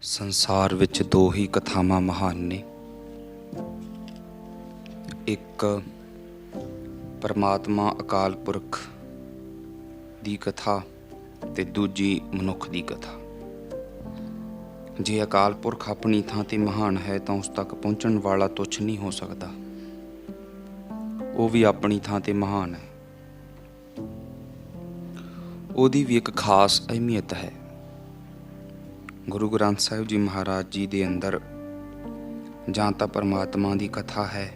ਸੰਸਾਰ ਵਿੱਚ ਦੋ ਹੀ ਕਥਾਵਾਂ ਮਹਾਨ ਨੇ। ਇੱਕ ਪਰਮਾਤਮਾ ਅਕਾਲ ਪੁਰਖ ਦੀ ਕਥਾ ਤੇ ਦੂਜੀ ਮਨੁੱਖ ਦੀ ਕਥਾ। ਜੇ ਅਕਾਲ ਪੁਰਖ ਆਪਣੀ ਥਾਂ ਤੇ ਮਹਾਨ ਹੈ ਤਾਂ ਉਸ ਤੱਕ ਪਹੁੰਚਣ ਵਾਲਾ ਤੁੱਛ ਨਹੀਂ ਹੋ ਸਕਦਾ। ਉਹ ਵੀ ਆਪਣੀ ਥਾਂ ਤੇ ਮਹਾਨ ਹੈ। ਉਹਦੀ ਵੀ ਇੱਕ ਖਾਸ ਅਹਿਮੀਅਤ ਹੈ। ਗੁਰੂ ਗ੍ਰੰਥ ਸਾਹਿਬ ਜੀ ਮਹਾਰਾਜ ਜੀ ਦੇ ਅੰਦਰ ਜਾਂ ਤਾਂ ਪਰਮਾਤਮਾ ਦੀ ਕਥਾ ਹੈ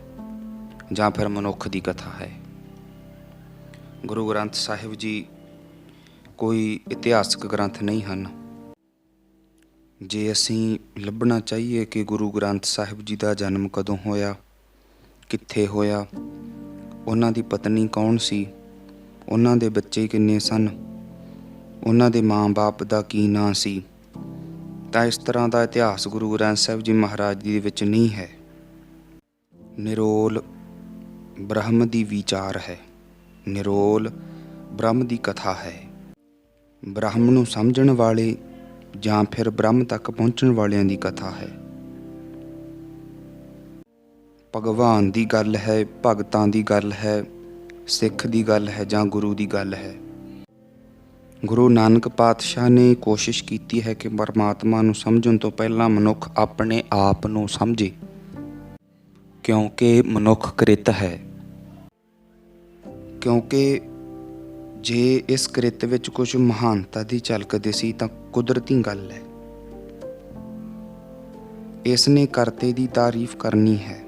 ਜਾਂ ਫਿਰ ਮਨੁੱਖ ਦੀ ਕਥਾ ਹੈ। ਗੁਰੂ ਗ੍ਰੰਥ ਸਾਹਿਬ ਜੀ ਕੋਈ ਇਤਿਹਾਸਕ ਗ੍ਰੰਥ ਨਹੀਂ ਹਨ। ਜੇ ਅਸੀਂ ਲੱਭਣਾ ਚਾਹੀਏ ਕਿ ਗੁਰੂ ਗ੍ਰੰਥ ਸਾਹਿਬ ਜੀ ਦਾ ਜਨਮ ਕਦੋਂ ਹੋਇਆ, ਕਿੱਥੇ ਹੋਇਆ, ਉਹਨਾਂ ਦੀ ਪਤਨੀ ਕੌਣ ਸੀ, ਉਹਨਾਂ ਦੇ ਬੱਚੇ ਕਿੰਨੇ ਸਨ, ਉਹਨਾਂ ਦੇ ਮਾਂ-ਬਾਪ ਦਾ ਕੀ ਨਾਂ ਸੀ, ਤਾਂ ਇਸ ਤਰ੍ਹਾਂ ਦਾ ਇਤਿਹਾਸ ਗੁਰੂ ਗ੍ਰੰਥ ਸਾਹਿਬ ਜੀ ਮਹਾਰਾਜ ਜੀ ਦੇ ਵਿੱਚ ਨਹੀਂ ਹੈ। ਨਿਰੋਲ ਬ੍ਰਹਮ ਦੀ ਵਿਚਾਰ ਹੈ, ਨਿਰੋਲ ਬ੍ਰਹਮ ਦੀ ਕਥਾ ਹੈ। ਬ੍ਰਹਮ ਨੂੰ ਸਮਝਣ ਵਾਲੇ ਜਾਂ ਫਿਰ ਬ੍ਰਹਮ ਤੱਕ ਪਹੁੰਚਣ ਵਾਲਿਆਂ ਦੀ ਕਥਾ ਹੈ। ਭਗਵਾਨ ਦੀ ਗੱਲ ਹੈ, ਭਗਤਾਂ ਦੀ ਗੱਲ ਹੈ, ਸਿੱਖ ਦੀ ਗੱਲ ਹੈ ਜਾਂ ਗੁਰੂ ਦੀ ਗੱਲ ਹੈ। ਗੁਰੂ ਨਾਨਕ ਪਾਤਸ਼ਾਹ ਨੇ ਕੋਸ਼ਿਸ਼ ਕੀਤੀ ਹੈ ਕਿ ਪਰਮਾਤਮਾ ਨੂੰ ਸਮਝਣ ਤੋਂ ਪਹਿਲਾਂ ਮਨੁੱਖ ਆਪਣੇ ਆਪ ਨੂੰ ਸਮਝੇ, ਕਿਉਂਕਿ ਮਨੁੱਖ ਕ੍ਰਿਤ ਹੈ। ਕਿਉਂਕਿ ਜੇ ਇਸ ਕ੍ਰਿਤ ਵਿੱਚ ਕੁਝ ਮਹਾਨਤਾ ਦੀ ਝਲਕ ਦਿਸੀ ਤਾਂ ਕੁਦਰਤੀ ਗੱਲ ਹੈ। ਇਸ ਨੇ ਕਰਤੇ ਦੀ ਤਾਰੀਫ ਕਰਨੀ ਹੈ।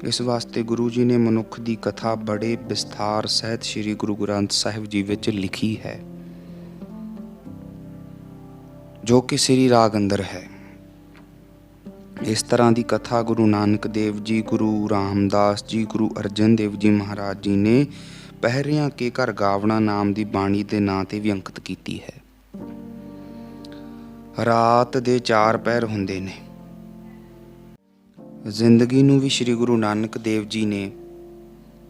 ਇਸ ਵਾਸਤੇ ਗੁਰੂ ਜੀ ਨੇ ਮਨੁੱਖ ਦੀ ਕਥਾ ਬੜੇ ਵਿਸਥਾਰ ਸਹਿਤ ਸ੍ਰੀ ਗੁਰੂ ਗ੍ਰੰਥ ਸਾਹਿਬ ਜੀ ਵਿੱਚ ਲਿਖੀ ਹੈ, ਜੋ ਕਿ ਸ੍ਰੀ ਰਾਗ ਅੰਦਰ ਹੈ। ਇਸ ਤਰ੍ਹਾਂ ਦੀ ਕਥਾ ਗੁਰੂ ਨਾਨਕ ਦੇਵ ਜੀ, ਗੁਰੂ ਰਾਮਦਾਸ ਜੀ, ਗੁਰੂ ਅਰਜਨ ਦੇਵ ਜੀ ਮਹਾਰਾਜ ਜੀ ਨੇ ਪਹਿਰਿਆਂ ਕੇ ਘਰ ਗਾਵਣਾ ਨਾਮ ਦੀ ਬਾਣੀ ਦੇ ਨਾਂ ਤੇ ਵੀ ਅੰਕਿਤ ਕੀਤੀ ਹੈ। ਰਾਤ ਦੇ 4 ਪਹਿਰ ਹੁੰਦੇ ਨੇ। ਜ਼ਿੰਦਗੀ ਨੂੰ ਵੀ ਸ੍ਰੀ ਗੁਰੂ ਨਾਨਕ ਦੇਵ ਜੀ ਨੇ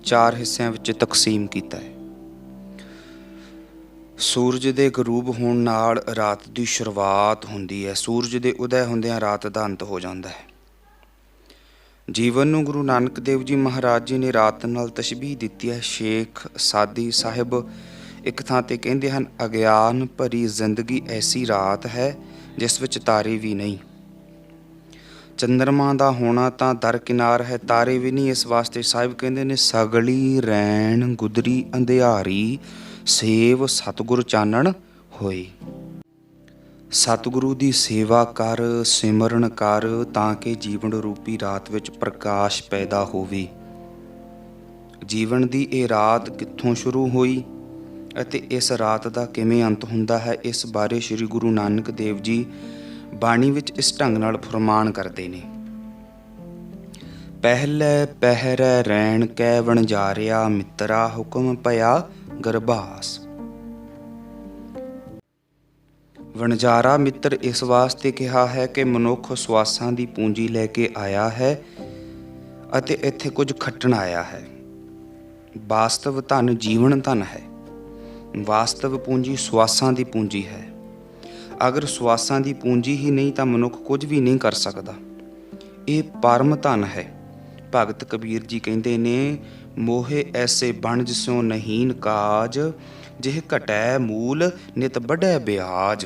4 ਹਿੱਸਿਆਂ ਵਿੱਚ ਤਕਸੀਮ ਕੀਤਾ ਹੈ। ਸੂਰਜ ਦੇ ਗਰੂਬ ਹੋਣ ਨਾਲ ਰਾਤ ਦੀ ਸ਼ੁਰੂਆਤ ਹੁੰਦੀ ਹੈ। ਸੂਰਜ ਦੇ ਉਦੈ ਹੁੰਦਿਆਂ ਰਾਤ ਦਾ ਅੰਤ ਹੋ ਜਾਂਦਾ ਹੈ। ਜੀਵਨ ਨੂੰ ਗੁਰੂ ਨਾਨਕ ਦੇਵ ਜੀ ਮਹਾਰਾਜ ਜੀ ਨੇ ਰਾਤ ਨਾਲ ਤਸ਼ਬੀਹ ਦਿੱਤੀ ਹੈ। ਸ਼ੇਖ ਸਾਦੀ ਸਾਹਿਬ ਇੱਕ ਥਾਂ ਤੇ ਕਹਿੰਦੇ ਹਨ, ਅਗਿਆਨ ਭਰੀ ਜ਼ਿੰਦਗੀ ਐਸੀ ਰਾਤ ਹੈ ਜਿਸ ਵਿੱਚ ਤਾਰੇ ਵੀ ਨਹੀਂ। ਚੰਦਰਮਾ ਦਾ ਹੋਣਾ ਤਾਂ ਦਰਕਿਨਾਰ ਹੈ, ਤਾਰੇ ਵੀ ਨਹੀਂ। ਇਸ ਵਾਸਤੇ ਸਾਹਿਬ ਕਹਿੰਦੇ ਨੇ, ਸਗਲੀ ਰੈਣ ਗੁਦਰੀ ਅੰਧਿਆਰੀ, ਸੇਵ ਸਤਿਗੁਰ ਚਾਨਣ ਹੋਏ। ਸਤਿਗੁਰੂ ਦੀ ਸੇਵਾ ਕਰ, ਸਿਮਰਨ ਕਰ, ਤਾਂ ਕਿ ਜੀਵਨ ਰੂਪੀ ਰਾਤ ਵਿੱਚ ਪ੍ਰਕਾਸ਼ ਪੈਦਾ ਹੋਵੇ। ਜੀਵਨ ਦੀ ਇਹ ਰਾਤ ਕਿੱਥੋਂ ਸ਼ੁਰੂ ਹੋਈ ਅਤੇ ਇਸ ਰਾਤ ਦਾ ਕਿਵੇਂ ਅੰਤ ਹੁੰਦਾ ਹੈ, ਇਸ ਬਾਰੇ ਸ੍ਰੀ ਗੁਰੂ ਨਾਨਕ ਦੇਵ ਜੀ ਬਾਣੀ ਵਿੱਚ ਇਸ ਢੰਗ ਨਾਲ ਫਰਮਾਨ ਕਰਦੇ ਨੇ। ਪਹਿਲੇ ਪਹਿਰੈ ਰੈਣ ਕੈ ਵਣਜਾਰਿਆ, ਮਿੱਤਰਾ ਹੁਕਮ ਭਇਆ ਗਰਭਾਸ। ਵਣਜਾਰਾ ਮਿੱਤਰ ਇਸ ਵਾਸਤੇ ਕਿਹਾ ਹੈ ਕਿ ਮਨੁੱਖ ਸਵਾਸਾਂ ਦੀ ਪੂੰਜੀ ਲੈ ਕੇ ਆਇਆ ਹੈ ਅਤੇ ਇੱਥੇ ਕੁਝ ਖੱਟਣ ਆਇਆ ਹੈ। ਵਾਸਤਵ ਧਨ ਜੀਵਨ ਧਨ ਹੈ। ਵਾਸਤਵ ਪੂੰਜੀ ਸਵਾਸਾਂ ਦੀ ਪੂੰਜੀ ਹੈ। ਅਗਰ ਸਵਾਸਾਂ ਦੀ ਪੂੰਜੀ ਹੀ ਨਹੀਂ ਤਾਂ ਮਨੁੱਖ ਕੁਝ ਵੀ ਨਹੀਂ ਕਰ ਸਕਦਾ। ਇਹ ਪਰਮ ਧਨ ਹੈ। ਭਗਤ ਕਬੀਰ ਜੀ ਕਹਿੰਦੇ ਨੇ, ਮੋਹੇ ਐਸੇ ਬਣਜ ਸਿਉ ਨਹੀਨ ਕਾਜ, ਜਿਹ ਘਟੈ ਮੂਲ ਨਿਤ ਵੱਢੈ ਬਿਆਜ।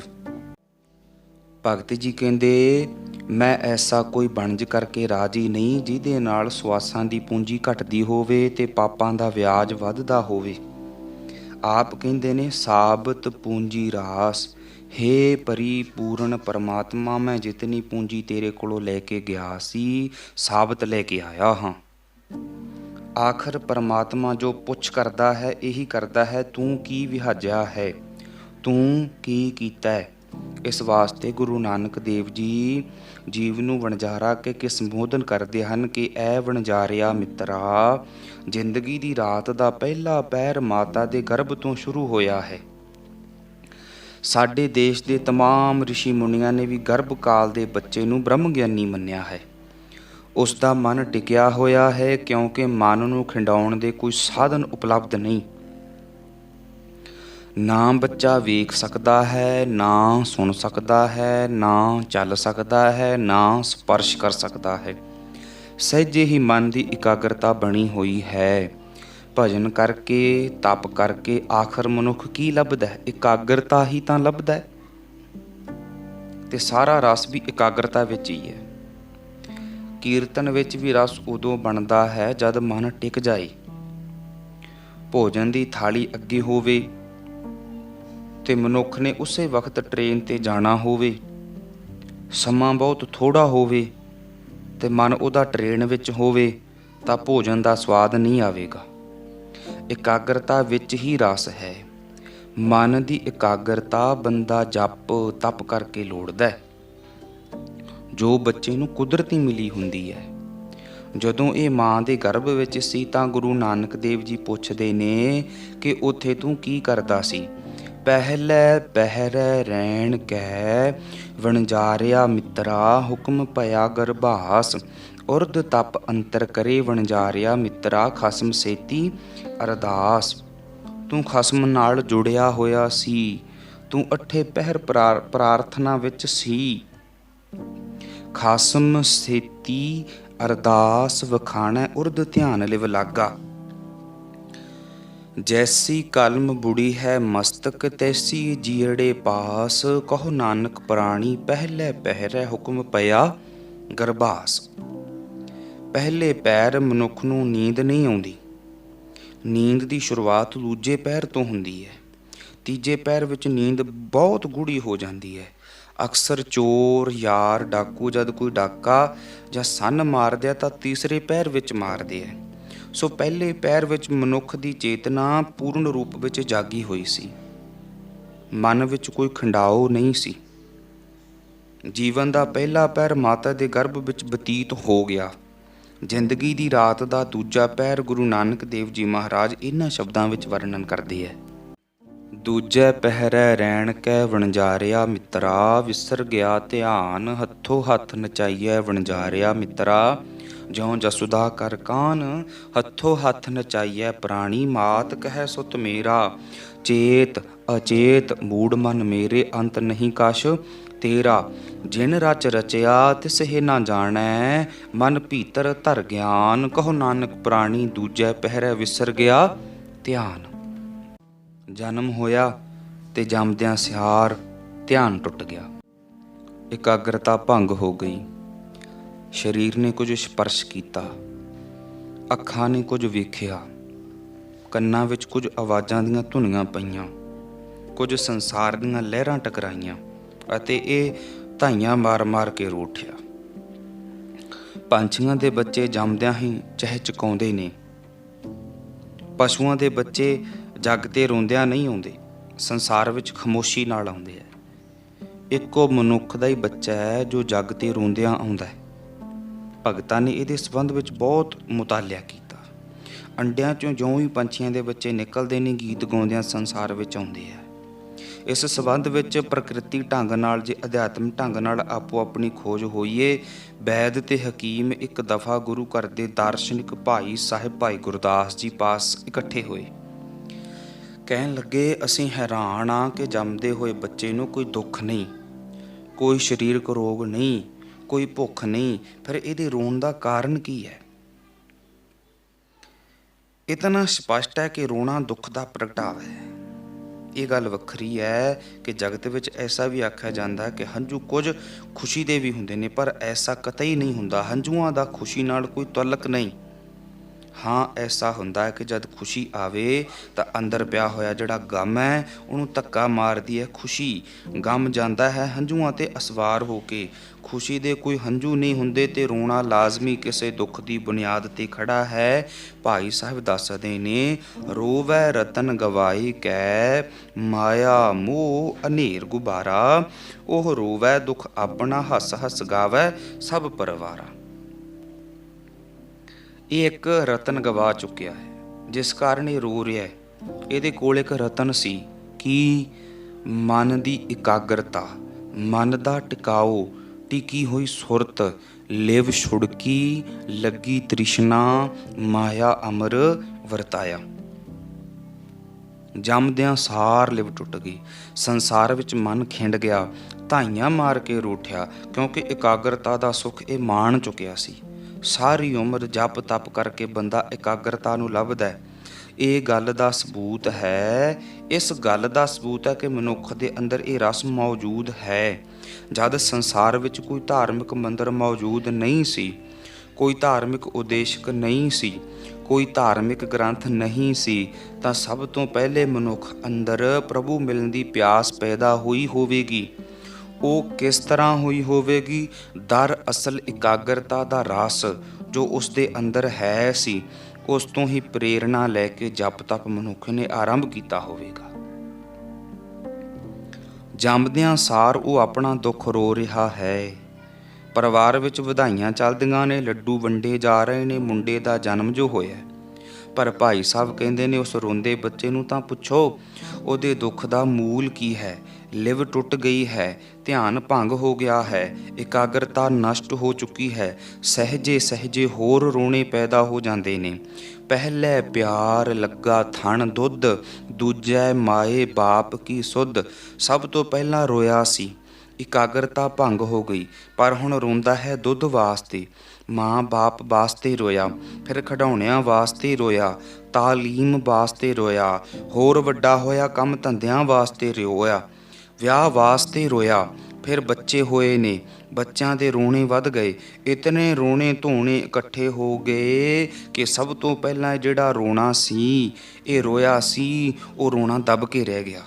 ਭਗਤ ਜੀ ਕਹਿੰਦੇ, ਮੈਂ ਐਸਾ ਕੋਈ ਬਣਜ ਕਰਕੇ ਰਾਜੀ ਨਹੀਂ ਜਿਹਦੇ ਨਾਲ ਸਵਾਸਾਂ ਦੀ ਪੂੰਜੀ ਘਟਦੀ ਹੋਵੇ ਤੇ ਪਾਪਾਂ ਦਾ ਵਿਆਜ ਵੱਧਦਾ ਹੋਵੇ। ਆਪ ਕਹਿੰਦੇ ਨੇ, ਸਾਬਤ ਪੂੰਜੀ ਰਾਸ, ਹੇ ਪਰਿਪੂਰਨ ਪਰਮਾਤਮਾ, ਮੈਂ ਜਿਤਨੀ ਪੂੰਜੀ ਤੇਰੇ ਕੋਲੋਂ ਲੈ ਕੇ ਗਿਆ ਸੀ ਸਾਬਤ ਲੈ ਕੇ ਆਇਆ ਹਾਂ। ਆਖਰ ਪਰਮਾਤਮਾ ਜੋ ਪੁੱਛ ਕਰਦਾ ਹੈ ਇਹੀ ਕਰਦਾ ਹੈ, ਤੂੰ ਕੀ ਵਿਹਾਜਿਆ ਹੈ, ਤੂੰ ਕੀ ਕੀਤਾ ਹੈ। ਇਸ ਵਾਸਤੇ ਗੁਰੂ ਨਾਨਕ ਦੇਵ ਜੀ ਜੀਵ ਨੂੰ ਵਣਜਾਰਾ ਕਹਿ ਕੇ ਸੰਬੋਧਨ ਕਰਦੇ ਹਨ ਕਿ ਐ ਵਣਜਾਰਿਆ ਮਿੱਤਰਾ, ਜ਼ਿੰਦਗੀ ਦੀ ਰਾਤ ਦਾ ਪਹਿਲਾ ਪਹਿਰ ਮਾਤਾ ਦੇ ਗਰਭ ਤੋਂ ਸ਼ੁਰੂ ਹੋਇਆ ਹੈ। ਸਾਡੇ ਦੇਸ਼ ਦੇ ਤਮਾਮ ਰਿਸ਼ੀ ਮੁਨੀਆਂ ਨੇ ਵੀ ਗਰਭ ਕਾਲ ਦੇ ਬੱਚੇ ਨੂੰ ਬ੍ਰਹਮ ਗਿਆਨੀ ਮੰਨਿਆ ਹੈ। ਉਸ ਦਾ ਮਨ ਟਿਕਿਆ ਹੋਇਆ ਹੈ, ਕਿਉਂਕਿ ਮਨ ਨੂੰ ਖਿੰਡਾਉਣ ਦੇ ਕੋਈ ਸਾਧਨ ਉਪਲਬਧ ਨਹੀਂ। ਨਾ ਬੱਚਾ ਵੇਖ ਸਕਦਾ ਹੈ, ਨਾ ਸੁਣ ਸਕਦਾ ਹੈ, ਨਾ ਚੱਲ ਸਕਦਾ ਹੈ, ਨਾ ਸਪਰਸ਼ ਕਰ ਸਕਦਾ ਹੈ। ਸਹਿਜੇ ਹੀ ਮਨ ਦੀ ਇਕਾਗਰਤਾ ਬਣੀ ਹੋਈ ਹੈ। ਭਜਨ ਕਰਕੇ, ਤਪ ਕਰਕੇ ਆਖਰ ਮਨੁੱਖ ਕੀ ਲੱਭਦਾ ਹੈ? ਇਕਾਗਰਤਾ ਹੀ ਤਾਂ ਲੱਭਦਾ ਹੈ। ਤੇ ਸਾਰਾ ਰਸ ਵੀ ਇਕਾਗਰਤਾ ਵਿੱਚ ਹੀ ਹੈ। ਕੀਰਤਨ ਵਿੱਚ ਵੀ ਰਸ ਉਦੋਂ ਬਣਦਾ ਹੈ ਜਦ ਮਨ ਟਿਕ ਜਾਏ। ਭੋਜਨ ਦੀ ਥਾਲੀ ਅੱਗੇ ਹੋਵੇ ਤੇ ਮਨੁੱਖ ਨੇ ਉਸੇ ਵਕਤ ਟ੍ਰੇਨ ਤੇ ਜਾਣਾ ਹੋਵੇ, ਸਮਾਂ ਬਹੁਤ ਥੋੜ੍ਹਾ ਹੋਵੇ ਤੇ ਮਨ ਉਹਦਾ ਟ੍ਰੇਨ ਵਿੱਚ ਹੋਵੇ ਤਾਂ ਭੋਜਨ ਦਾ ਸਵਾਦ ਨਹੀਂ ਆਵੇਗਾ। ਇਕਾਗਰਤਾ ਵਿੱਚ ਹੀ ਰਸ ਹੈ। ਮਨ ਦੀ ਇਕਾਗਰਤਾ ਬੰਦਾ ਜਪ ਤਪ ਕਰਕੇ ਲੋੜਦਾ ਹੈ, ਜੋ ਬੱਚੇ ਨੂੰ ਕੁਦਰਤੀ ਮਿਲੀ ਹੁੰਦੀ ਹੈ। ਜਦੋਂ ਇਹ ਮਾਂ ਦੇ ਗਰਭ ਵਿੱਚ ਸੀ ਤਾਂ ਗੁਰੂ ਨਾਨਕ ਦੇਵ ਜੀ ਪੁੱਛਦੇ ਨੇ ਕਿ ਉੱਥੇ ਤੂੰ ਕੀ ਕਰਦਾ ਸੀ? ਪਹਿਲੇ ਪਹਿਰੇ ਰੈਣ ਕੈ ਵਣਜਾਰਿਆ ਮਿੱਤਰਾ, ਹੁਕਮ ਭਇਆ ਗਰਭਾਸ, ਉਰਦ ਤਪ ਅੰਤਰ ਕਰੇ ਵਣਜਾਰਿਆ ਮਿੱਤਰਾ, ਖਸਮ ਸੇਤੀ ਅਰਦਾਸ। ਤੂੰ ਖਸਮ ਨਾਲ ਜੁੜਿਆ ਹੋਇਆ ਸੀ, ਤੂੰ ਅੱਠੇ ਪਹਿਰ ਪ੍ਰਾਰਥਨਾ ਵਿੱਚ ਸੀ। ਖਸਮ ਸੇਤੀ ਅਰਦਾਸ ਵਖਾਣੈ, ਉਰਦ ਧਿਆਨ ਲਿਵ ਲਾਗਾ। ਜੈਸੀ ਕਲਮ ਬੁੜੀ ਹੈ ਮਸਤਕ, ਤੈਸੀ ਜੀੜੇ ਪਾਸ, ਕਹੋ ਨਾਨਕ ਪ੍ਰਾਣੀ ਪਹਿਲੇ ਪਹਿਰੇ, ਹੁਕਮ ਪਿਆ ਗਰਭਾਸ। ਪਹਿਲੇ ਪੈਰ ਮਨੁੱਖ ਨੂੰ ਨੀਂਦ ਨਹੀਂ ਆਉਂਦੀ। ਨੀਂਦ ਦੀ ਸ਼ੁਰੂਆਤ ਦੂਜੇ ਪਹਿਰ ਤੋਂ ਹੁੰਦੀ ਹੈ। ਤੀਜੇ ਪਹਿਰ ਵਿੱਚ ਨੀਂਦ ਬਹੁਤ ਗੂੜੀ ਹੋ ਜਾਂਦੀ ਹੈ। ਅਕਸਰ ਚੋਰ, ਯਾਰ, ਡਾਕੂ ਜਦ ਕੋਈ ਡਾਕਾ ਜਾਂ ਸੰਨ ਮਾਰਦੇ ਆ ਤਾਂ ਤੀਸਰੇ ਪਹਿਰ ਵਿੱਚ ਮਾਰਦੇ ਆ। ਸੋ ਪਹਿਲੇ ਪਹਿਰ ਵਿੱਚ ਮਨੁੱਖ ਦੀ ਚੇਤਨਾ ਪੂਰਨ ਰੂਪ ਵਿੱਚ ਜਾਗੀ ਹੋਈ ਸੀ। ਮਨ ਵਿੱਚ ਕੋਈ ਖੰਡਾਓ ਨਹੀਂ ਸੀ। ਜੀਵਨ ਦਾ ਪਹਿਲਾ ਪਹਿਰ ਮਾਤਾ ਦੇ ਗਰਭ ਵਿੱਚ ਬਤੀਤ ਹੋ ਗਿਆ। ਜ਼ਿੰਦਗੀ ਦੀ ਰਾਤ ਦਾ ਦੂਜਾ ਪਹਿਰ ਗੁਰੂ ਨਾਨਕ ਦੇਵ ਜੀ ਮਹਾਰਾਜ ਇਹਨਾਂ ਸ਼ਬਦਾਂ ਵਿੱਚ ਵਰਣਨ ਕਰਦੇ ਹੈ। ਦੂਜੇ ਪਹਿਰੇ ਰੈਣ ਕੈ ਵਣਜਾਰਿਆ ਮਿੱਤਰਾ, ਵਿਸਰ ਗਿਆ ਧਿਆਨ, ਹੱਥੋਂ ਹੱਥ ਨਚਾਈਐ ਵਣਜਾਰਿਆ ਮਿੱਤਰਾ, ਜਿਉ ਜਸੁਦਾ ਕਰ ਕਾਨ, ਹੱਥੋਂ ਹੱਥ ਨਚਾਈਐ ਪ੍ਰਾਣੀ, ਮਾਤ ਕਹਿ ਸੁਤ ਮੇਰਾ, ਚੇਤ ਅਚੇਤ ਮੂੜ ਮਨ ਮੇਰੇ, ਅੰਤ ਨਹੀਂ ਕਛ ਤੇਰਾ, ਜਿਨ ਰਚ ਰਚਿਆ ਤਿਸਹਿ ਨਾ ਜਾਣੈ, ਮਨ ਭੀਤਰ ਧਰ ਗਿਆਨ, ਕਹੋ ਨਾਨਕ ਪ੍ਰਾਣੀ ਦੂਜੇ ਪਹਿਰੇ ਵਿਸਰ ਗਿਆ ਧਿਆਨ। ਜਨਮ ਹੋਇਆ ਤੇ ਜੰਮਦਿਆਂ ਸਿਆਰ ਧਿਆਨ ਟੁੱਟ ਗਿਆ। ਇਕਾਗਰਤਾ ਭੰਗ ਹੋ ਗਈ। ਸਰੀਰ ਨੇ ਕੁਝ ਸਪਰਸ਼ ਕੀਤਾ, ਅੱਖਾਂ ਨੇ ਕੁਝ ਵੇਖਿਆ, ਕੰਨਾਂ ਵਿੱਚ ਕੁਝ ਆਵਾਜ਼ਾਂ ਦੀਆਂ ਧੁਨੀਆਂ ਪਈਆਂ, ਕੁਝ ਸੰਸਾਰ ਦੀਆਂ ਲਹਿਰਾਂ ਟਕਰਾਈਆਂ ਅਤੇ ਇਹ ਧਾਈਆਂ ਮਾਰ ਮਾਰ ਕੇ ਰੋ ਉੱਠਿਆ। ਪੰਛੀਆਂ ਦੇ ਬੱਚੇ ਜੰਮਦਿਆਂ ਹੀ ਚਹਿਚਕਾਉਂਦੇ ਨੇ। ਪਸ਼ੂਆਂ ਦੇ ਬੱਚੇ ਜੱਗ ਤੇ ਰੋਂਦਿਆਂ ਨਹੀਂ ਆਉਂਦੇ, ਸੰਸਾਰ ਵਿੱਚ ਖਾਮੋਸ਼ੀ ਨਾਲ ਆਉਂਦੇ ਹੈ। ਇੱਕੋ ਮਨੁੱਖ ਦਾ ਹੀ ਬੱਚਾ ਹੈ ਜੋ ਜੱਗ ਤੇ ਰੋਂਦਿਆਂ ਆਉਂਦਾ ਹੈ। ਭਗਤਾਂ ਨੇ ਇਹਦੇ ਸੰਬੰਧ ਵਿੱਚ ਬਹੁਤ ਮੁਤਾਲਿਆ ਕੀਤਾ। ਅੰਡਿਆਂ 'ਚੋਂ ਜਿਉਂ ਹੀ ਪੰਛੀਆਂ ਦੇ ਬੱਚੇ ਨਿਕਲਦੇ ਨੇ, ਗੀਤ ਗਾਉਂਦਿਆਂ ਸੰਸਾਰ ਵਿੱਚ ਆਉਂਦੇ ਆ। ਇਸ ਸੰਬੰਧ ਵਿੱਚ ਪ੍ਰਕਿਰਤੀ ਢੰਗ ਨਾਲ ਜੇ ਅਧਿਆਤਮ ਢੰਗ ਨਾਲ ਆਪੋ ਆਪਣੀ ਖੋਜ ਹੋਈਏ, ਵੈਦ ਤੇ ਹਕੀਮ ਇੱਕ ਦਫਾ ਗੁਰੂ ਘਰ ਦੇ ਦਾਰਸ਼ਨਿਕ ਭਾਈ ਸਾਹਿਬ ਭਾਈ ਗੁਰਦਾਸ ਜੀ ਪਾਸ ਇਕੱਠੇ ਹੋਏ। ਕਹਿਣ ਲੱਗੇ, ਅਸੀਂ ਹੈਰਾਨ ਹਾਂ ਕਿ ਜੰਮਦੇ ਹੋਏ ਬੱਚੇ ਨੂੰ ਕੋਈ ਦੁੱਖ ਨਹੀਂ, ਕੋਈ ਸਰੀਰਕ ਰੋਗ ਨਹੀਂ, ਕੋਈ ਭੁੱਖ ਨਹੀਂ, ਫਿਰ ਇਹਦੇ ਰੋਣ ਦਾ ਕਾਰਨ ਕੀ ਹੈ? ਇਤਨਾ ਸਪਸ਼ਟ ਹੈ ਕਿ ਰੋਣਾ ਦੁੱਖ ਦਾ ਪ੍ਰਗਟਾਵਾ ਹੈ। ਇਹ ਗੱਲ ਵੱਖਰੀ ਹੈ ਕਿ ਜਗਤ ਵਿੱਚ ਐਸਾ ਵੀ ਆਖਿਆ ਜਾਂਦਾ ਕਿ ਹੰਝੂ ਕੁਝ ਖੁਸ਼ੀ ਦੇ ਵੀ ਹੁੰਦੇ ਨੇ, ਪਰ ਐਸਾ ਕਤਈ ਨਹੀਂ ਹੁੰਦਾ। ਹੰਝੂਆਂ ਦਾ ਖੁਸ਼ੀ ਨਾਲ ਕੋਈ ਤਾਲੁਕ ਨਹੀਂ। ਹਾਂ, ਐਸਾ ਹੁੰਦਾ ਹੈ ਕਿ ਜਦ ਖੁਸ਼ੀ ਆਵੇ ਤਾਂ ਅੰਦਰ ਪਿਆ ਹੋਇਆ ਜਿਹੜਾ ਗਮ ਹੈ ਉਹਨੂੰ ਧੱਕਾ ਮਾਰਦੀ ਹੈ ਖੁਸ਼ੀ। ਗਮ ਜਾਂਦਾ ਹੈ ਹੰਝੂਆਂ 'ਤੇ ਅਸਵਾਰ ਹੋ ਕੇ। ਖੁਸ਼ੀ ਦੇ ਕੋਈ ਹੰਝੂ ਨਹੀਂ ਹੁੰਦੇ ਤੇ ਰੋਣਾ ਲਾਜ਼ਮੀ ਕਿਸੇ ਦੁੱਖ ਦੀ ਬੁਨਿਆਦ 'ਤੇ ਖੜ੍ਹਾ ਹੈ। ਭਾਈ ਸਾਹਿਬ ਦੱਸਦੇ ਨੇ, ਰੋਵੈ ਰਤਨ ਗਵਾਈ ਕੈ, ਮਾਇਆ ਮੋਹ ਅਨੇਰ ਗੁਬਾਰਾ, ਉਹ ਰੋਵੈ ਦੁੱਖ ਆਪਣਾ, ਹੱਸ ਹੱਸ ਗਾਵੈ ਸਭ ਪਰਿਵਾਰਾ। ਇਹ ਇੱਕ ਰਤਨ ਗਵਾ ਚੁੱਕਿਆ ਹੈ, ਜਿਸ ਕਾਰਨ ਇਹ ਰੋ ਰਿਹਾ ਹੈ। ਇਹਦੇ ਕੋਲ ਇੱਕ ਰਤਨ ਸੀ ਕਿ ਮਨ ਦੀ ਇਕਾਗਰਤਾ, ਮਨ ਦਾ ਟਿਕਾਓ, ਟਿਕੀ ਹੋਈ ਸੁਰਤ, ਲਿਵ ਛੁੜਕੀ ਲੱਗੀ ਤ੍ਰਿਸ਼ਨਾ, ਮਾਇਆ ਅਮਰ ਵਰਤਾਇਆ। ਜੰਮਦਿਆਂ ਸਾਰ ਲਿਵ ਟੁੱਟ ਗਈ। ਸੰਸਾਰ ਵਿੱਚ ਮਨ ਖਿੰਡ ਗਿਆ, ਧਾਈਆਂ ਮਾਰ ਕੇ ਰੂਠਿਆ, ਕਿਉਂਕਿ ਇਕਾਗਰਤਾ ਦਾ ਸੁੱਖ ਇਹ ਮਾਣ ਚੁੱਕਿਆ ਸੀ। ਸਾਰੀ ਉਮਰ ਜਪ ਤਪ ਕਰਕੇ ਬੰਦਾ ਇਕਾਗਰਤਾ ਨੂੰ ਲੱਭਦਾ। ਇਹ ਗੱਲ ਦਾ ਸਬੂਤ ਹੈ, ਇਸ ਗੱਲ ਦਾ ਸਬੂਤ ਹੈ ਕਿ ਮਨੁੱਖ ਦੇ ਅੰਦਰ ਇਹ ਰਸ ਮੌਜੂਦ ਹੈ। ਜਦ ਸੰਸਾਰ ਵਿੱਚ ਕੋਈ ਧਾਰਮਿਕ ਮੰਦਰ ਮੌਜੂਦ ਨਹੀਂ ਸੀ, ਕੋਈ ਧਾਰਮਿਕ ਉਦੇਸ਼ਕ ਨਹੀਂ ਸੀ, ਕੋਈ ਧਾਰਮਿਕ ਗ੍ਰੰਥ ਨਹੀਂ ਸੀ, ਤਾਂ ਸਭ ਤੋਂ ਪਹਿਲੇ ਮਨੁੱਖ ਅੰਦਰ ਪ੍ਰਭੂ ਮਿਲਣ ਦੀ ਪਿਆਸ ਪੈਦਾ ਹੋਈ ਹੋਵੇਗੀ। ਉਹ ਕਿਸ ਤਰ੍ਹਾਂ ਹੋਈ ਹੋਵੇਗੀ? ਦਰਅਸਲ ਇਕਾਗਰਤਾ ਦਾ ਰਸ ਜੋ ਉਸ ਦੇ ਅੰਦਰ ਹੈ ਸੀ, ਉਸ ਤੋਂ ਹੀ ਪ੍ਰੇਰਣਾ ਲੈ ਕੇ ਜਪ ਤਪ ਮਨੁੱਖ ਨੇ ਆਰੰਭ ਕੀਤਾ ਹੋਵੇਗਾ। ਜੰਮਦਿਆਂ ਸਾਰ ਉਹ ਆਪਣਾ ਦੁੱਖ ਰੋ ਰਿਹਾ ਹੈ। ਪਰਿਵਾਰ ਵਿੱਚ ਵਧਾਈਆਂ ਚੱਲਦੀਆਂ ਨੇ, ਲੱਡੂ ਵੰਡੇ ਜਾ ਰਹੇ ਨੇ, ਮੁੰਡੇ ਦਾ ਜਨਮ ਜੋ ਹੋਇਆ। ਪਰ ਭਾਈ ਸਾਹਿਬ ਕਹਿੰਦੇ ਨੇ ਉਸ ਰੋਂਦੇ ਬੱਚੇ ਨੂੰ ਤਾਂ ਪੁੱਛੋ ਉਹਦੇ ਦੁੱਖ ਦਾ ਮੂਲ ਕੀ ਹੈ। ਲਿਵ ਟੁੱਟ ਗਈ ਹੈ, ਧਿਆਨ ਭੰਗ ਹੋ ਗਿਆ ਹੈ, ਇਕਾਗਰਤਾ ਨਸ਼ਟ ਹੋ ਚੁੱਕੀ ਹੈ। ਸਹਿਜੇ ਸਹਿਜੇ ਹੋਰ ਰੋਣੇ ਪੈਦਾ ਹੋ ਜਾਂਦੇ ਨੇ। ਪਹਿਲੇ ਪਿਆਰ ਲੱਗਾ ਥਣ ਦੁੱਧ, ਦੂਜੇ ਮਾਏ ਬਾਪ ਕੀ ਸੁੱਧ। ਸਭ ਤੋਂ ਪਹਿਲਾਂ ਰੋਇਆ ਸੀ, ਇਕਾਗਰਤਾ ਭੰਗ ਹੋ ਗਈ, ਪਰ ਹੁਣ ਰੋਂਦਾ ਹੈ ਦੁੱਧ ਵਾਸਤੇ। ਮਾਂ ਬਾਪ ਵਾਸਤੇ ਰੋਇਆ, ਫਿਰ ਖਿਡੌਣਿਆਂ ਵਾਸਤੇ ਰੋਇਆ, ਤਾਲੀਮ ਵਾਸਤੇ ਰੋਇਆ, ਹੋਰ ਵੱਡਾ ਹੋਇਆ ਕੰਮ ਧੰਦਿਆਂ ਵਾਸਤੇ ਰੋਇਆ, ਵਿਆਹ ਵਾਸਤੇ ਰੋਇਆ, ਫਿਰ ਬੱਚੇ ਹੋਏ ਨੇ, ਬੱਚਿਆਂ ਦੇ ਰੋਣੇ ਵੱਧ ਗਏ। ਇਤਨੇ ਰੋਣੇ ਧੋਣੇ ਇਕੱਠੇ ਹੋ ਗਏ ਕਿ ਸਭ ਤੋਂ ਪਹਿਲਾਂ ਜਿਹੜਾ ਰੋਣਾ ਸੀ, ਇਹ ਰੋਇਆ ਸੀ, ਉਹ ਰੋਣਾ ਦਬ ਕੇ ਰਹਿ ਗਿਆ।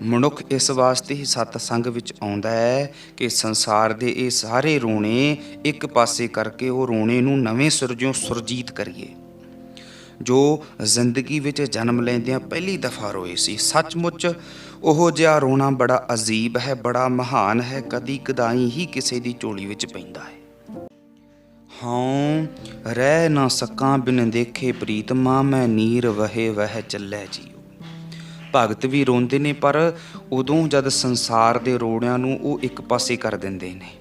ਮਨੁੱਖ ਇਸ ਵਾਸਤੇ ਹੀ ਸਤਸੰਗ ਵਿੱਚ ਆਉਂਦਾ ਹੈ ਕਿ ਸੰਸਾਰ ਦੇ ਇਹ ਸਾਰੇ ਰੋਣੇ ਇੱਕ ਪਾਸੇ ਕਰਕੇ ਉਹ ਰੋਣੇ ਨੂੰ ਨਵੇਂ ਸਿਰਜੋਂ ਸੁਰਜੀਤ ਕਰੀਏ। ਜੋ ਜ਼ਿੰਦਗੀ ਵਿੱਚ ਜਨਮ ਲੈਂਦਿਆਂ ਪਹਿਲੀ ਦਫਾ ਰੋਏ ਸੀ, ਸੱਚਮੁੱਚ ਉਹ ਜਿਹਾ ਰੋਣਾ ਬੜਾ ਅਜੀਬ ਹੈ, ਬੜਾ ਮਹਾਨ ਹੈ, ਕਦੀ ਕਦਾਈ ਹੀ ਕਿਸੇ ਦੀ ਝੋਲੀ ਵਿੱਚ ਪੈਂਦਾ ਹੈ। ਹਾਂ ਰਹਿ ਨਾ ਸਕਾਂ ਬਿਨ ਦੇਖੇ ਪ੍ਰੀਤਮਾ, ਮੈਂ ਨੀਰ ਵਹੇ ਵਹਿ ਚੱਲੇ ਜੀਓ। ਭਗਤ ਵੀ ਰੋਂਦੇ ਨੇ, ਪਰ ਉਦੋਂ ਜਦ ਸੰਸਾਰ ਦੇ ਰੋਣਿਆਂ ਨੂੰ ਉਹ ਇੱਕ ਪਾਸੇ ਕਰ ਦਿੰਦੇ ਨੇ,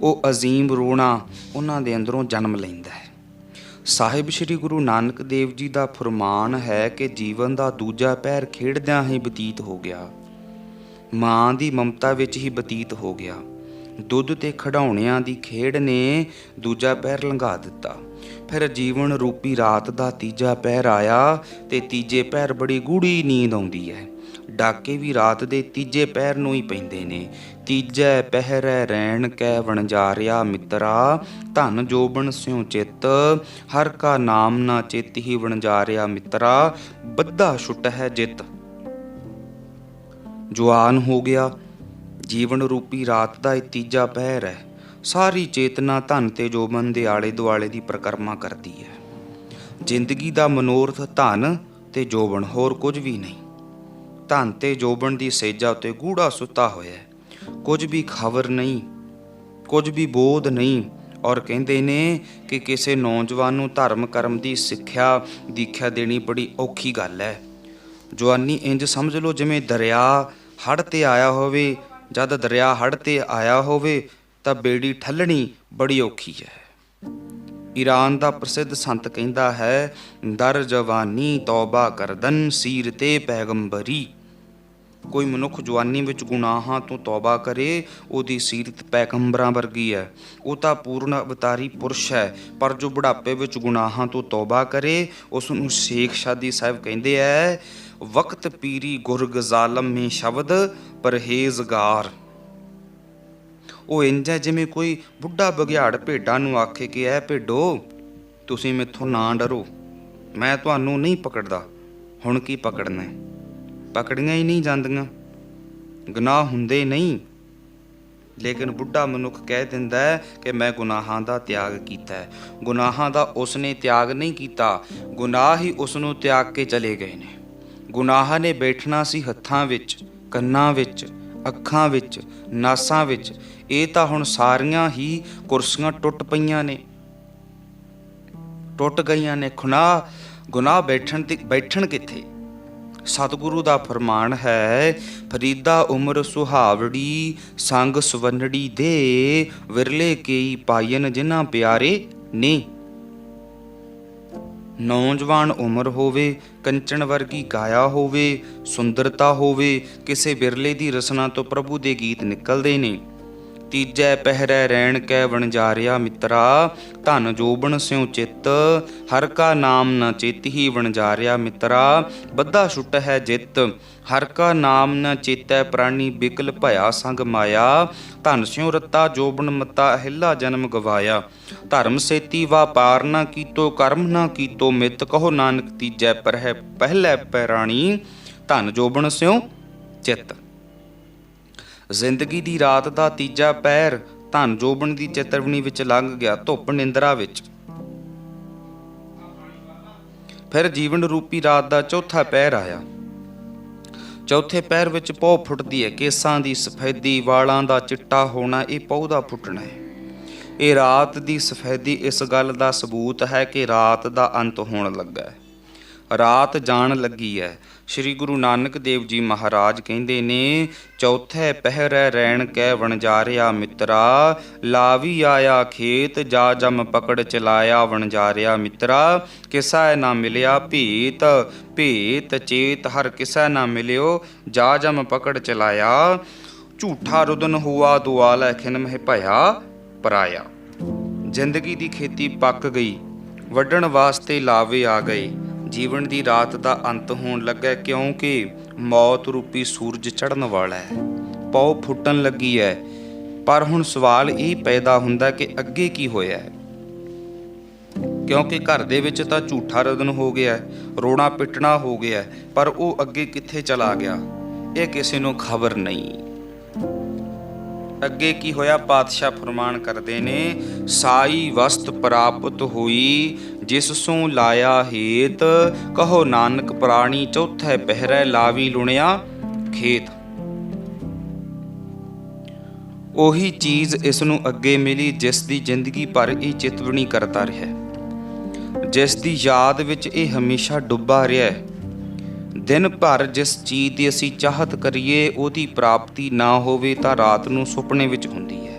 ਉਹ ਅਜ਼ੀਮ ਰੋਣਾ ਉਹਨਾਂ ਦੇ ਅੰਦਰੋਂ ਜਨਮ ਲੈਂਦਾ ਹੈ। ਸਾਹਿਬ ਸ੍ਰੀ ਗੁਰੂ ਨਾਨਕ ਦੇਵ ਜੀ ਦਾ ਫਰਮਾਨ ਹੈ ਕਿ ਜੀਵਨ ਦਾ ਦੂਜਾ ਪਹਿਰ ਖੇਡਦਿਆਂ ਹੀ ਬਤੀਤ ਹੋ ਗਿਆ, ਮਾਂ ਦੀ ਮਮਤਾ ਵਿੱਚ ਹੀ ਬਤੀਤ ਹੋ ਗਿਆ। ਦੁੱਧ ਤੇ ਖਿਡੌਣਿਆਂ ਦੀ ਖੇਡ ਨੇ ਦੂਜਾ ਪਹਿਰ ਲੰਘਾ ਦਿੱਤਾ। ਫਿਰ ਜੀਵਨ ਰੂਪੀ ਰਾਤ ਦਾ ਤੀਜਾ ਪਹਿਰ ਆਇਆ ਤੇ ਤੀਜੇ ਪਹਿਰ ਬੜੀ ਗੂੜੀ ਨੀਂਦ ਆਉਂਦੀ ਹੈ। ਡਾਕੇ ਵੀ ਰਾਤ ਦੇ ਤੀਜੇ ਪਹਿਰ ਨੂੰ ਹੀ ਪੈਂਦੇ ਨੇ। ਤੀਜੈ ਪਹਿਰੈ ਰੈਣ ਕੈ ਵਣਜਾਰਿਆ ਮਿੱਤਰਾ, ਧਨ ਜੋਬਨ ਸਿਉ ਚਿੱਤ, ਹਰ ਕਾ ਨਾਮ ਨਾ ਚਿੱਤ ਹੀ ਵਣਜਾਰਿਆ ਮਿੱਤਰਾ, ਬੱਧਾ ਛੁੱਟ ਹੈ ਜਿੱਤ। ਜਵਾਨ ਹੋ ਗਿਆ, ਜੀਵਨ ਰੂਪੀ ਰਾਤ ਦਾ ਇਹ ਤੀਜਾ ਪਹਿਰ ਹੈ। ਸਾਰੀ ਚੇਤਨਾ ਧਨ ਤੇ ਜੋਬਨ ਦੇ ਆਲੇ ਦੁਆਲੇ ਦੀ ਪ੍ਰਕਰਮਾ ਕਰਦੀ ਹੈ। ਜ਼ਿੰਦਗੀ ਦਾ ਮਨੋਰਥ ਧਨ ਤੇ ਜੋਬਨ, ਹੋਰ ਕੁਝ ਵੀ ਨਹੀਂ। ਧਨ ਤੇ ਜੋਬਨ ਦੀ ਸੇਜਾ ਉੱਤੇ ਗੂੜਾ ਸੁੱਤਾ ਹੋਇਆ ਹੈ, ਕੁਝ ਵੀ ਖਬਰ ਨਹੀਂ, ਕੁਝ ਵੀ ਬੋਧ ਨਹੀਂ। ਔਰ ਕਹਿੰਦੇ ਨੇ ਕਿ ਕਿਸੇ ਨੌਜਵਾਨ ਨੂੰ ਧਰਮ ਕਰਮ ਦੀ ਸਿੱਖਿਆ ਦੀਖਿਆ ਦੇਣੀ ਬੜੀ ਔਖੀ ਗੱਲ ਹੈ। ਜਵਾਨੀ ਇੰਜ ਸਮਝ ਲਓ ਜਿਵੇਂ ਦਰਿਆ ਹੜ੍ਹ 'ਤੇ ਆਇਆ ਹੋਵੇ। ਜਦ ਦਰਿਆ ਹੜ੍ਹ 'ਤੇ ਆਇਆ ਹੋਵੇ ਤਾਂ ਬੇੜੀ ਠੱਲਣੀ ਬੜੀ ਔਖੀ ਹੈ। ਈਰਾਨ ਦਾ ਪ੍ਰਸਿੱਧ ਸੰਤ ਕਹਿੰਦਾ ਹੈ, ਦਰ ਜਵਾਨੀ ਤੌਬਾ ਕਰਦਨ ਸੀਰ ਤੇ ਪੈਗੰਬਰੀ। ਕੋਈ ਮਨੁੱਖ ਜਵਾਨੀ ਵਿੱਚ ਗੁਨਾਹਾਂ ਤੋਂ ਤੌਬਾ ਕਰੇ, ਉਹਦੀ ਸੀਰਤ ਪੈਗੰਬਰਾਂ ਵਰਗੀ ਹੈ, ਉਹ ਤਾਂ ਪੂਰਨ ਅਵਤਾਰੀ ਪੁਰਸ਼ ਹੈ। ਪਰ ਜੋ ਬੁਢਾਪੇ ਵਿੱਚ ਗੁਨਾਹਾਂ ਤੋਂ ਤੌਬਾ ਕਰੇ, ਉਸ ਨੂੰ ਸ਼ੇਖ ਸ਼ਾਦੀ ਸਾਹਿਬ ਕਹਿੰਦੇ ਹੈ, ਵਕਤ ਪੀਰੀ ਗੁਰਗ ਜ਼ਾਲਮ ਮੇ ਸ਼ਬਦ ਪਰਹੇਜ਼ਗਾਰ। ਉਹ ਇੰਝ ਹੈ ਜਿਵੇਂ ਕੋਈ ਬੁੱਢਾ ਬਘਿਆੜ ਭੇਡਾਂ ਨੂੰ ਆਖੇ ਕਿ ਐ ਭੇਡੋ, ਤੁਸੀਂ ਮੈਥੋਂ ਨਾ ਡਰੋ, ਮੈਂ ਤੁਹਾਨੂੰ ਨਹੀਂ ਪਕੜਦਾ। ਹੁਣ ਕੀ ਪਕੜਨਾ? ਪਕੜੀਆਂ ਹੀ ਨਹੀਂ ਜਾਂਦੀਆਂ, ਗੁਨਾਹ ਹੁੰਦੇ ਨਹੀਂ। ਲੇਕਿਨ ਬੁੱਢਾ ਮਨੁੱਖ ਕਹਿ ਦਿੰਦਾ ਹੈ ਕਿ ਮੈਂ ਗੁਨਾਹਾਂ ਦਾ ਤਿਆਗ ਕੀਤਾ ਹੈ। ਗੁਨਾਹਾਂ ਦਾ ਉਸਨੇ ਤਿਆਗ ਨਹੀਂ ਕੀਤਾ, ਗੁਨਾਹ ਹੀ ਉਸ ਨੂੰ ਤਿਆਗ ਕੇ ਚਲੇ ਗਏ ਨੇ। ਗੁਨਾਹ ਨੇ ਬੈਠਣਾ ਸੀ ਹੱਥਾਂ ਵਿੱਚ, ਕੰਨਾਂ ਵਿੱਚ, ਅੱਖਾਂ ਵਿੱਚ, ਨਾਸਾਂ ਵਿੱਚ। ਇਹ ਤਾਂ ਹੁਣ ਸਾਰੀਆਂ ਹੀ ਕੁਰਸੀਆਂ ਟੁੱਟ ਪਈਆਂ ਨੇ, ਟੁੱਟ ਗਈਆਂ ਨੇ। ਗੁਨਾਹ ਬੈਠਣ ਕਿੱਥੇ? ਸਤਿਗੁਰੂ ਦਾ ਫਰਮਾਨ ਹੈ, ਫਰੀਦਾ ਉਮਰ ਸੁਹਾਵੜੀ ਸੰਗ ਸਵੰਨੜੀ ਦੇ, ਵਿਰਲੇ ਕੇਈ ਪਾਇਨ ਜਿਨ੍ਹਾਂ ਪਿਆਰੇ ਨੇ। ਨੌਜਵਾਨ ਉਮਰ ਹੋਵੇ, ਕੰਚਨ ਵਰਗੀ ਕਾਇਆ ਹੋਵੇ, ਸੁੰਦਰਤਾ ਹੋਵੇ, ਕਿਸੇ ਬਿਰਲੇ ਦੀ ਰਸਨਾ ਤੋਂ ਪ੍ਰਭੂ ਦੇ ਗੀਤ ਨਿਕਲਦੇ ਨੇ। ਤੀਜੈ ਪਹਿਰੈ ਰੈਣ ਕੈ ਵਣਜਾਰਿਆ ਮਿੱਤਰਾ, ਧਨ ਜੋਬਨ ਸਿਉ ਚਿੱਤ, ਹਰ ਕਾ ਨਾਮ ਨ ਚੇਤਿ ਵਣਜਾਰਿਆ ਮਿੱਤਰਾ, ਬੱਧਾ ਛੁਟ ਹੈ ਜਿੱਤ, ਹਰ ਕਾ ਨਾਮ ਨ ਚੇਤੈ ਪ੍ਰਾਣੀ, ਬਿਕਲ ਭਇਆ ਸੰਗ ਮਾਇਆ, ਧਨ ਸਿਉ ਰੱਤਾ ਜੋਬਨ ਮਤਾ, ਅਹਿਲਾ ਜਨਮ ਗਵਾਇਆ, ਧਰਮ ਸੇਤੀ ਵਾਪਾਰ ਨਾ ਕੀਤੋ, ਕਰਮ ਨਾ ਕੀਤੋ ਮਿੱਤ, ਕਹੋ ਨਾਨਕ ਤੀਜੈ ਪਹਿਰੈ ਪਹਿਲੇ ਪੈਰਾਣੀ, ਧਨ ਜੋਬਨ ਸਿਉ ਚਿੱਤ। ਜ਼ਿੰਦਗੀ ਦੀ ਰਾਤ ਦਾ ਤੀਜਾ ਪਹਿਰ ਧਨ ਜੋਬਨ ਦੀ ਚੇਤਵਨੀ ਵਿੱਚ ਲੰਘ ਗਿਆ, ਧੁੱਪ ਨਿੰਦਰਾ ਵਿੱਚ। ਫਿਰ ਜੀਵਨ ਰੂਪੀ ਰਾਤ ਦਾ ਚੌਥਾ ਪਹਿਰ ਆਇਆ। ਚੌਥੇ ਪਹਿਰ ਵਿੱਚ ਪਹੁ ਫੁੱਟਦੀ ਹੈ, ਕੇਸਾਂ ਦੀ ਸਫੈਦੀ, ਵਾਲਾਂ ਦਾ ਚਿੱਟਾ ਹੋਣਾ, ਇਹ ਪਹੁ ਦਾ ਫੁੱਟਣਾ ਹੈ। ਇਹ ਰਾਤ ਦੀ ਸਫੈਦੀ ਇਸ ਗੱਲ ਦਾ ਸਬੂਤ ਹੈ ਕਿ ਰਾਤ ਦਾ ਅੰਤ ਹੋਣ ਲੱਗਾ ਹੈ, ਰਾਤ ਜਾਣ ਲੱਗੀ ਹੈ। ਸ਼੍ਰੀ ਗੁਰੂ ਨਾਨਕ ਦੇਵ ਜੀ ਮਹਾਰਾਜ ਕਹਿੰਦੇ ਨੇ, ਚੌਥੇ ਪਹਿਰੈ ਰੈਣ ਕੈ ਵਣਜਾਰਿਆ ਮਿੱਤਰਾ, ਲਾਵੀ ਆਇਆ ਖੇਤ, ਜਾ ਜਮ ਪਕੜ ਚਲਾਇਆ ਵਣਜਾਰਿਆ ਮਿੱਤਰਾ, ਕਿਸੈ ਨਾ ਮਿਲਿਆ ਭੇਤ, ਭੇਤ ਚੇਤ ਹਰ ਕਿਸੈ ਨਾ ਮਿਲਿਓ, ਜਾ ਜਮ ਪਕੜ ਚਲਾਇਆ, ਝੂਠਾ ਰੁਦਨ ਹੁਆ ਦੁਆਲੈ, ਖਿਨ ਮਹਿ ਭਇਆ ਪਰਾਇਆ। ਜ਼ਿੰਦਗੀ ਦੀ ਖੇਤੀ ਪੱਕ ਗਈ, ਵੱਢਣ ਵਾਸਤੇ ਲਾਵੇ ਆ ਗਏ, ਜੀਵਨ ਦੀ ਰਾਤ ਦਾ ਅੰਤ ਹੋਣ ਲੱਗਾ, ਕਿਉਂਕਿ ਮੌਤ ਰੂਪੀ ਸੂਰਜ ਚੜ੍ਹਨ ਵਾਲਾ ਹੈ, ਪੌ ਫੁੱਟਣ ਲੱਗੀ ਹੈ। ਪਰ ਹੁਣ ਸਵਾਲ ਇਹ ਪੈਦਾ ਹੁੰਦਾ ਕਿ ਅੱਗੇ ਕੀ ਹੋਇਆ ਹੈ, ਕਿਉਂਕਿ ਘਰ ਦੇ ਵਿੱਚ ਤਾਂ ਝੂਠਾ ਰਦਨ ਹੋ ਗਿਆ, ਰੋਣਾ ਪਿੱਟਣਾ ਹੋ ਗਿਆ, ਪਰ ਉਹ ਅੱਗੇ ਕਿੱਥੇ ਚਲਾ ਗਿਆ ਇਹ ਕਿਸੇ ਨੂੰ ਖਬਰ ਨਹੀਂ। ਅੱਗੇ ਕੀ ਹੋਇਆ? ਪਾਤਸ਼ਾਹ ਫਰਮਾਨ ਕਰਦੇ ਨੇ, ਸਾਈ ਵਸਤ ਪ੍ਰਾਪਤ ਹੋਈ, ਜਿਸ ਸੋਂ ਲਾਇਆ ਹੇਤ, ਕਹੋ ਨਾਨਕ ਪ੍ਰਾਣੀ, ਚੌਥੇ ਪਹਿਰੈ ਲਾਵੀ ਲੁਣਿਆ ਖੇਤ। ਉਹੀ ਚੀਜ਼ ਇਸ ਨੂੰ ਅੱਗੇ ਮਿਲੀ ਜਿਸ ਦੀ ਜ਼ਿੰਦਗੀ ਭਰ ਇਹ ਚਿਤਵਣੀ ਕਰਦਾ ਰਿਹਾ, ਜਿਸ ਦੀ ਯਾਦ ਵਿੱਚ ਇਹ ਹਮੇਸ਼ਾ ਡੁੱਬਾ ਰਿਹਾ। ਦਿਨ ਭਰ ਜਿਸ ਚੀਜ਼ ਦੀ ਅਸੀਂ ਚਾਹਤ ਕਰੀਏ ਉਹਦੀ ਪ੍ਰਾਪਤੀ ਨਾ ਹੋਵੇ ਤਾਂ ਰਾਤ ਨੂੰ ਸੁਪਨੇ ਵਿੱਚ ਹੁੰਦੀ ਹੈ।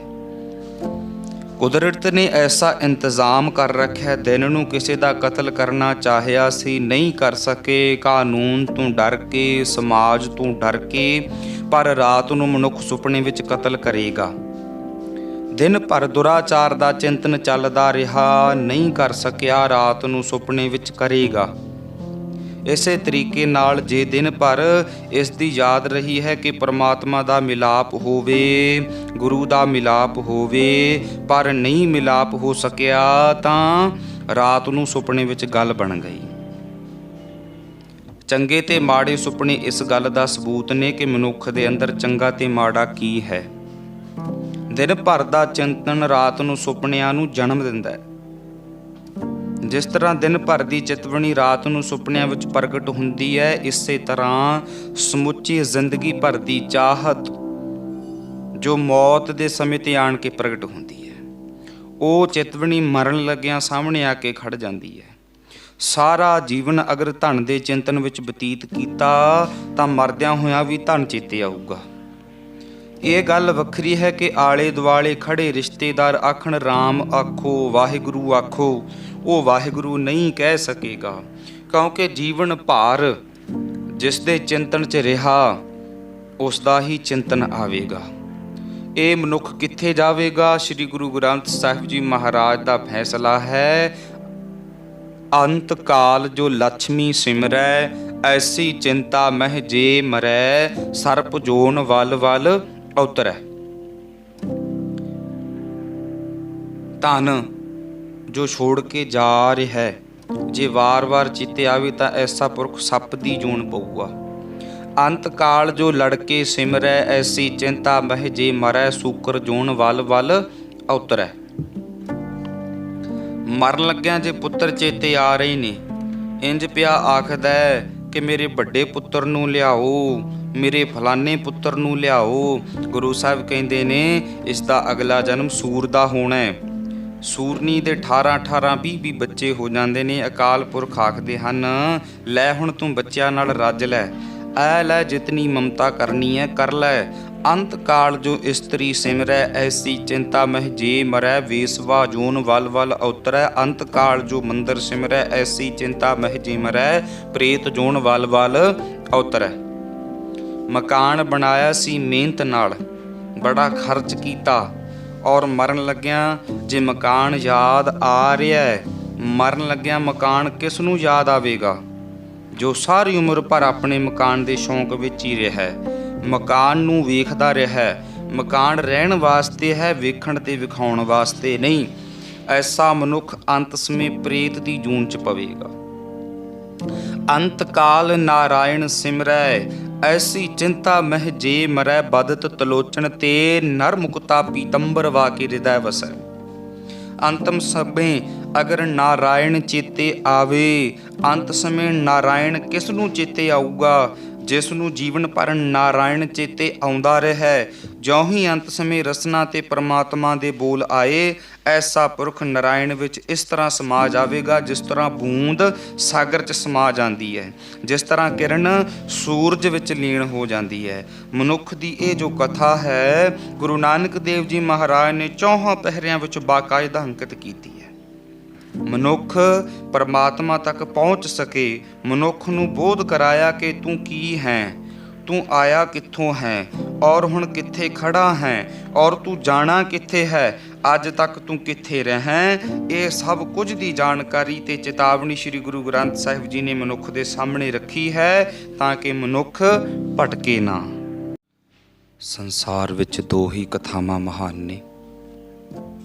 ਕੁਦਰਤ ਨੇ ਐਸਾ ਇੰਤਜ਼ਾਮ ਕਰ ਰੱਖਿਆ, ਦਿਨ ਨੂੰ ਕਿਸੇ ਦਾ ਕਤਲ ਕਰਨਾ ਚਾਹਿਆ ਸੀ, ਨਹੀਂ ਕਰ ਸਕੇ, ਕਾਨੂੰਨ ਤੋਂ ਡਰ ਕੇ, ਸਮਾਜ ਤੋਂ ਡਰ ਕੇ, ਪਰ ਰਾਤ ਨੂੰ ਮਨੁੱਖ ਸੁਪਨੇ ਵਿੱਚ ਕਤਲ ਕਰੇਗਾ। ਦਿਨ ਭਰ ਦੁਰਾਚਾਰ ਦਾ ਚਿੰਤਨ ਚੱਲਦਾ ਰਿਹਾ, ਨਹੀਂ ਕਰ ਸਕਿਆ, ਰਾਤ ਨੂੰ ਸੁਪਨੇ ਵਿੱਚ ਕਰੇਗਾ। ਇਸੇ ਤਰੀਕੇ ਨਾਲ ਜੇ ਦਿਨ ਭਰ ਇਸ ਦੀ ਯਾਦ ਰਹੀ ਹੈ ਕਿ ਪਰਮਾਤਮਾ ਦਾ ਮਿਲਾਪ ਹੋਵੇ, ਗੁਰੂ ਦਾ ਮਿਲਾਪ ਹੋਵੇ, ਪਰ ਨਹੀਂ ਮਿਲਾਪ ਹੋ ਸਕਿਆ, ਤਾਂ ਰਾਤ ਨੂੰ ਸੁਪਨੇ ਵਿੱਚ ਗੱਲ ਬਣ ਗਈ। ਚੰਗੇ ਤੇ ਮਾੜੇ ਸੁਪਨੇ ਇਸ ਗੱਲ ਦਾ ਸਬੂਤ ਨੇ ਕਿ ਮਨੁੱਖ ਦੇ ਅੰਦਰ ਚੰਗਾ ਤੇ ਮਾੜਾ ਕੀ ਹੈ। ਦਿਨ ਭਰ ਦਾ ਚਿੰਤਨ ਰਾਤ ਨੂੰ ਸੁਪਨਿਆਂ ਨੂੰ ਜਨਮ ਦਿੰਦਾ ਹੈ। ਜਿਸ ਤਰ੍ਹਾਂ ਦਿਨ ਭਰ ਦੀ ਚਿਤਵਣੀ ਰਾਤ ਨੂੰ ਸੁਪਨਿਆਂ ਵਿੱਚ ਪ੍ਰਗਟ ਹੁੰਦੀ ਹੈ, ਇਸੇ ਤਰ੍ਹਾਂ ਸਮੁੱਚੀ ਜ਼ਿੰਦਗੀ ਭਰ ਦੀ ਚਾਹਤ ਜੋ ਮੌਤ ਦੇ ਸਮੇਂ ਤੇ ਆਣ ਕੇ ਪ੍ਰਗਟ ਹੁੰਦੀ ਹੈ, ਉਹ ਚਿਤਵਣੀ ਮਰਨ ਲੱਗਿਆਂ ਸਾਹਮਣੇ ਆ ਕੇ ਖੜ ਜਾਂਦੀ ਹੈ। ਸਾਰਾ ਜੀਵਨ ਅਗਰ ਧਨ ਦੇ ਚਿੰਤਨ ਵਿੱਚ ਬਤੀਤ ਕੀਤਾ ਤਾਂ ਮਰਦਿਆਂ ਹੋਇਆਂ ਵੀ ਧਨ ਚੇਤੇ ਆਊਗਾ। ਇਹ ਗੱਲ ਵੱਖਰੀ ਹੈ ਕਿ ਆਲੇ ਦੁਆਲੇ ਖੜੇ ਰਿਸ਼ਤੇਦਾਰ ਆਖਣ ਰਾਮ ਆਖੋ, ਵਾਹਿਗੁਰੂ ਆਖੋ, ਉਹ ਵਾਹਿਗੁਰੂ ਨਹੀਂ ਕਹਿ ਸਕੇਗਾ, ਕਿਉਂਕਿ ਜੀਵਨ ਭਰ ਜਿਸ ਦੇ ਚਿੰਤਨ 'ਚ ਰਿਹਾ ਉਸ ਦਾ ਹੀ ਚਿੰਤਨ ਆਵੇਗਾ। ਇਹ ਮਨੁੱਖ ਕਿੱਥੇ ਜਾਵੇਗਾ? ਸ੍ਰੀ ਗੁਰੂ ਗ੍ਰੰਥ ਸਾਹਿਬ ਜੀ ਮਹਾਰਾਜ ਦਾ ਫੈਸਲਾ ਹੈ, ਅੰਤ ਕਾਲ ਜੋ ਲక్ష్ਮੀ ਸਿਮਰੈ, ਐਸੀ ਚਿੰਤਾ ਮਹਿ ਜੇ ਮਰੈ, ਸਰਪ ਜੋਨ ਵਲ ਵਲ ਉਤਰੈ। ਧਨ ਜੋ ਛੋੜ ਕੇ ਜਾ ਰਿਹਾ ਹੈ, ਜੇ ਵਾਰ-ਵਾਰ ਚਿੱਤੇ ਆਵੇ ਤਾਂ ਐਸਾ ਪੁਰਖ ਸੱਪ ਦੀ ਜੂਨ ਪਊਗਾ। ਅੰਤ ਕਾਲ ਜੋ ਲੜਕੇ ਸਿਮਰੈ, ਐਸੀ ਚਿੰਤਾ ਮਹਿ ਜੇ ਮਰੈ, ਸੂਕਰ ਜੂਨ ਵਲ ਵਲ ਉਤਰੈ। ਮਰਨ ਲੱਗਿਆਂ ਜੇ ਪੁੱਤਰ ਚੇਤੇ ਆ ਰਹੇ ਨੇ, ਇੰਜ ਪਿਆ ਆਖਦਾ ਕਿ ਮੇਰੇ ਵੱਡੇ ਪੁੱਤਰ ਨੂੰ ਲਿਆਓ, ਮੇਰੇ ਫਲਾਣੇ ਪੁੱਤਰ ਨੂੰ ਲਿਆਓ। ਗੁਰੂ ਸਾਹਿਬ ਕਹਿੰਦੇ ਨੇ ਇਸ ਦਾ ਅਗਲਾ ਜਨਮ ਸੂਰ ਦਾ ਹੋਣਾ ਹੈ। ਸੂਰਨੀ ਦੇ 18-18, 20-20 ਬੱਚੇ ਹੋ ਜਾਂਦੇ ਨੇ। ਅਕਾਲ ਪੁਰਖ ਆਖਦੇ ਹਨ, ਲੈ ਹੁਣ ਤੂੰ ਬੱਚਿਆਂ ਨਾਲ ਰੱਜ ਲੈ, ਐ ਲੈ ਜਿਤਨੀ ਮਮਤਾ ਕਰਨੀ ਹੈ ਕਰ ਲੈ, ਅੰਤ ਕਾਲ ਜੋ ਇਸਤਰੀ ਸਿਮਰੈ ਐਸੀ ਚਿੰਤਾ ਮਹਿ ਜੇ ਮਰੈ ਵੇਸਵਾ ਜੂਨ ਵਲ ਵਲ ਉਤਰੈ ਅੰਤ ਕਾਲ ਜੋ ਮੰਦਰ ਸਿਮਰੈ ਐਸੀ ਚਿੰਤਾ ਮਹਿ ਜੇ ਮਰੈ ਪ੍ਰੇਤ ਜੂਨ ਵਲ ਵਲ ਉਤਰੈ। ਮਕਾਨ ਬਣਾਇਆ ਸੀ ਮਿਹਨਤ ਨਾਲ, ਬੜਾ ਖਰਚ ਕੀਤਾ, ਔਰ ਮਰਨ ਲੱਗਿਆਂ ਜੇ ਮਕਾਨ ਯਾਦ ਆ ਰਿਹਾ ਹੈ, ਮਰਨ ਲੱਗਿਆਂ ਮਕਾਨ ਕਿਸ ਨੂੰ ਯਾਦ ਆਵੇਗਾ? ਜੋ ਸਾਰੀ ਉਮਰ ਭਰ ਆਪਣੇ ਮਕਾਨ ਦੇ ਸ਼ੌਂਕ ਵਿੱਚ ਹੀ ਰਿਹਾ ਹੈ, ਮਕਾਨ ਨੂੰ ਵੇਖਦਾ ਰਿਹਾ ਹੈ। ਮਕਾਨ ਰਹਿਣ ਵਾਸਤੇ ਹੈ, ਵੇਖਣ ਤੇ ਵਿਖਾਉਣ ਵਾਸਤੇ ਨਹੀਂ। ਐਸਾ ਮਨੁੱਖ ਅੰਤ ਸਮੇਂ ਪ੍ਰੇਤ ਦੀ ਜੂਨ ਚ ਪਵੇਗਾ। ਅੰਤ ਕਾਲ ਨਾਰਾਇਣ ਸਿਮਰੈ ਐਸੀ ਚਿੰਤਾ ਮਹਿ ਜੇ ਮਰੈ ਬਦਤ ਤਲੋਚਨ ਤੇ ਨਰ ਮੁਕਤਾ ਪੀਤੰਬਰ ਵਾਕੇ ਹਿਰਦੈ ਵਸੈ। ਅੰਤਮ ਸਮੇਂ ਅਗਰ ਨਾਰਾਇਣ ਚੇਤੇ ਆਵੇ, ਅੰਤ ਸਮੇਂ ਨਾਰਾਇਣ ਕਿਸ ਨੂੰ ਚੇਤੇ ਆਊਗਾ? ਜਿਸ ਨੂੰ ਜੀਵਨ ਭਰ ਨਾਰਾਇਣ ਚੇਤੇ ਆਉਂਦਾ ਰਿਹਾ। ਜਿਉਂ ਹੀ ਅੰਤ ਸਮੇਂ ਰਸਨਾ ਤੇ ਪਰਮਾਤਮਾ ਦੇ ਬੋਲ ਆਏ, ਐਸਾ ਪੁਰਖ ਨਾਰਾਇਣ ਵਿੱਚ ਇਸ ਤਰ੍ਹਾਂ ਸਮਾ ਜਾਵੇਗਾ ਜਿਸ ਤਰ੍ਹਾਂ ਬੂੰਦ ਸਾਗਰ 'ਚ ਸਮਾ ਜਾਂਦੀ ਹੈ, ਜਿਸ ਤਰ੍ਹਾਂ ਕਿਰਨ ਸੂਰਜ ਵਿੱਚ ਲੀਨ ਹੋ ਜਾਂਦੀ ਹੈ। ਮਨੁੱਖ ਦੀ ਇਹ ਜੋ ਕਥਾ ਹੈ, ਗੁਰੂ ਨਾਨਕ ਦੇਵ ਜੀ ਮਹਾਰਾਜ ਨੇ ਚੌਹਾਂ ਪਹਿਰਿਆਂ ਵਿੱਚ ਬਾਕਾਇਦਾ ਅੰਕਿਤ ਕੀਤੀ ਹੈ। ਮਨੁੱਖ ਪਰਮਾਤਮਾ ਤੱਕ ਪਹੁੰਚ ਸਕੇ, ਮਨੁੱਖ ਨੂੰ ਬੋਧ ਕਰਾਇਆ ਕਿ ਤੂੰ ਕੀ ਹੈ, ਤੂੰ ਆਇਆ ਕਿੱਥੋਂ ਹੈ, ਔਰ ਹੁਣ ਕਿੱਥੇ ਖੜਾ ਹੈ, ਔਰ ਤੂੰ ਜਾਣਾ ਕਿੱਥੇ ਹੈ, ਅੱਜ ਤੱਕ ਤੂੰ ਕਿੱਥੇ ਰਹਿ। ਇਹ ਸਭ ਕੁਝ ਦੀ ਜਾਣਕਾਰੀ ਤੇ ਚੇਤਾਵਨੀ ਸ੍ਰੀ ਗੁਰੂ ਗ੍ਰੰਥ ਸਾਹਿਬ ਜੀ ਨੇ ਮਨੁੱਖ ਦੇ ਸਾਹਮਣੇ ਰੱਖੀ ਹੈ, ਤਾਂ ਕਿ ਮਨੁੱਖ ਭਟਕੇ ਨਾ। ਸੰਸਾਰ ਵਿੱਚ ਦੋ ਹੀ ਕਥਾਵਾਂ ਮਹਾਨ ਨੇ,